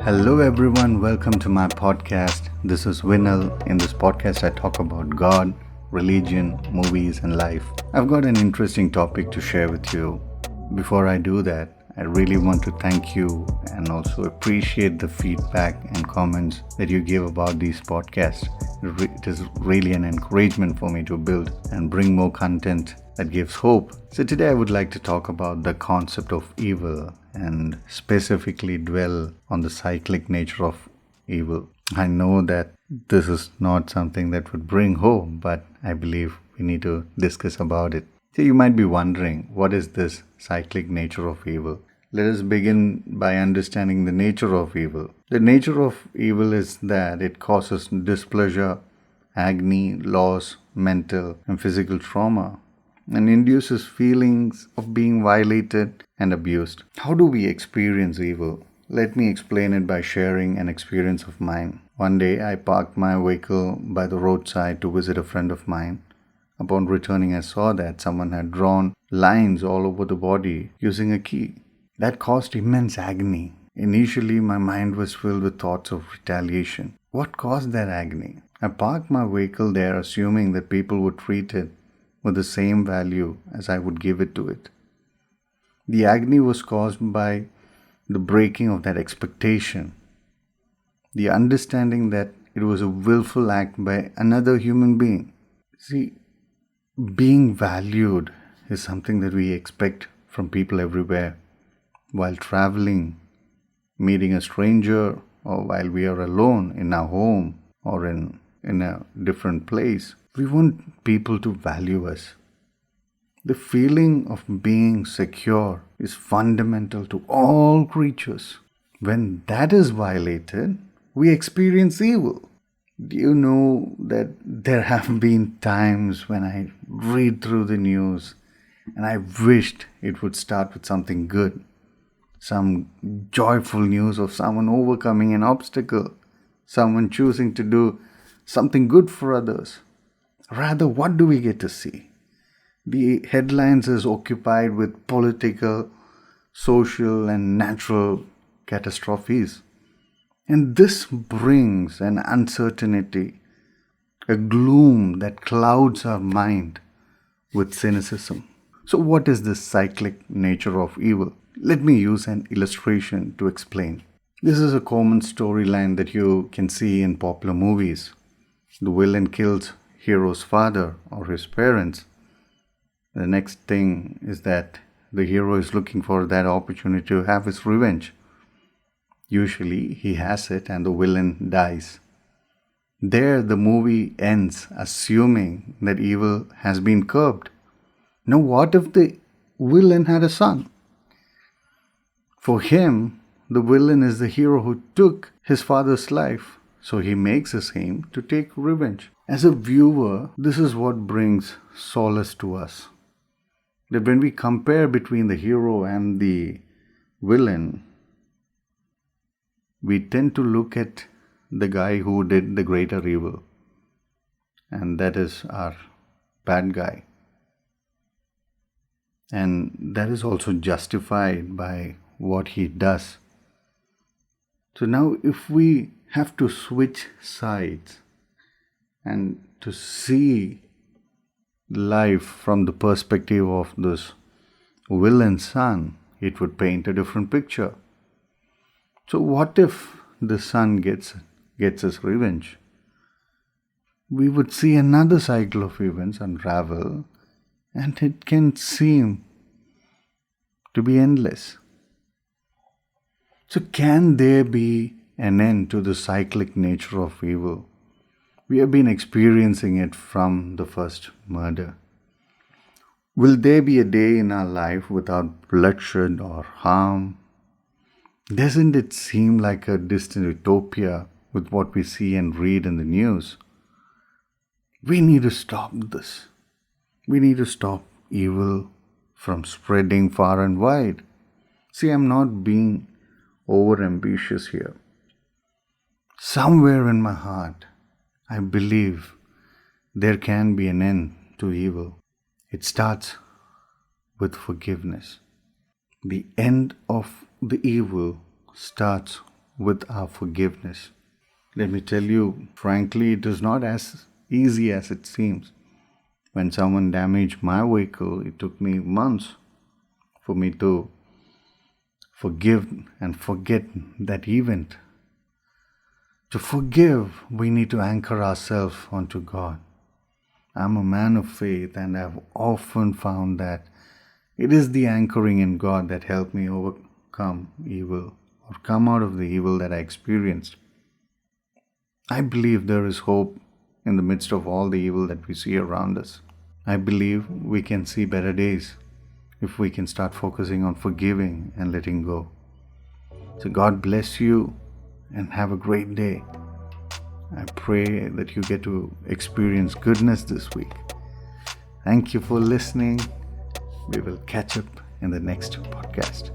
Hello, everyone. Welcome to my podcast. This is Winal. In this podcast, I talk about God, religion, movies, and life. I've got an interesting topic to share with you. Before I do that, I really want to thank you and also appreciate the feedback and comments that you give about these podcasts. It is really an encouragement for me to build and bring more content that gives hope. So today I would like to talk about the concept of evil and specifically dwell on the cyclic nature of evil. I know that this is not something that would bring hope, but I believe we need to discuss about it. So you might be wondering, what is this cyclic nature of evil? Let us begin by understanding the nature of evil. The nature of evil is that it causes displeasure, agony, loss, mental and physical trauma, and induces feelings of being violated and abused. How do we experience evil? Let me explain it by sharing an experience of mine. One day I parked my vehicle by the roadside to visit a friend of mine. Upon returning, I saw that someone had drawn lines all over the body using a key. That caused immense agony. Initially, my mind was filled with thoughts of retaliation. What caused that agony? I parked my vehicle there assuming that people would treat it with the same value as I would give it to it. The agony was caused by the breaking of that expectation, the understanding that it was a willful act by another human being. See, being valued is something that we expect from people everywhere. While traveling, meeting a stranger, or while we are alone in our home or in a different place, we want people to value us. The feeling of being secure is fundamental to all creatures. When that is violated, we experience evil. Do you know that there have been times when I read through the news and I wished it would start with something good, some joyful news of someone overcoming an obstacle, someone choosing to do something good for others. Rather, what do we get to see? The headlines is occupied with political, social, and natural catastrophes. And this brings an uncertainty, a gloom that clouds our mind with cynicism. So what is this cyclic nature of evil? Let me use an illustration to explain. This is a common storyline that you can see in popular movies. The villain kills hero's father or his parents. The next thing is that the hero is looking for that opportunity to have his revenge. Usually he has it and the villain dies. There the movie ends assuming that evil has been curbed. Now what if the villain had a son? For him, the villain is the hero who took his father's life, so he makes his aim to take revenge. As a viewer, this is what brings solace to us. That when we compare between the hero and the villain, we tend to look at the guy who did the greater evil, and that is our bad guy. And that is also justified by what he does. So now if we have to switch sides and to see life from the perspective of this villain's son, it would paint a different picture. So what if the son gets his revenge? We would see another cycle of events unravel, and it can seem to be endless. So can there be an end to the cyclic nature of evil? We have been experiencing it from the first murder. Will there be a day in our life without bloodshed or harm? Doesn't it seem like a distant utopia with what we see and read in the news? We need to stop this. We need to stop evil from spreading far and wide. See, I'm not being over ambitious here. Somewhere in my heart, I believe there can be an end to evil. It starts with forgiveness. The end of the evil starts with our forgiveness. Let me tell you, frankly, it is not as easy as it seems. When someone damaged my vehicle, it took me months for me to forgive and forget that event. To forgive, we need to anchor ourselves onto God. I'm a man of faith, and I've often found that it is the anchoring in God that helped me overcome evil or come out of the evil that I experienced. I believe there is hope in the midst of all the evil that we see around us. I believe we can see better days if we can start focusing on forgiving and letting go. So God bless you and have a great day. I pray that you get to experience goodness this week. Thank you for listening. We will catch up in the next podcast.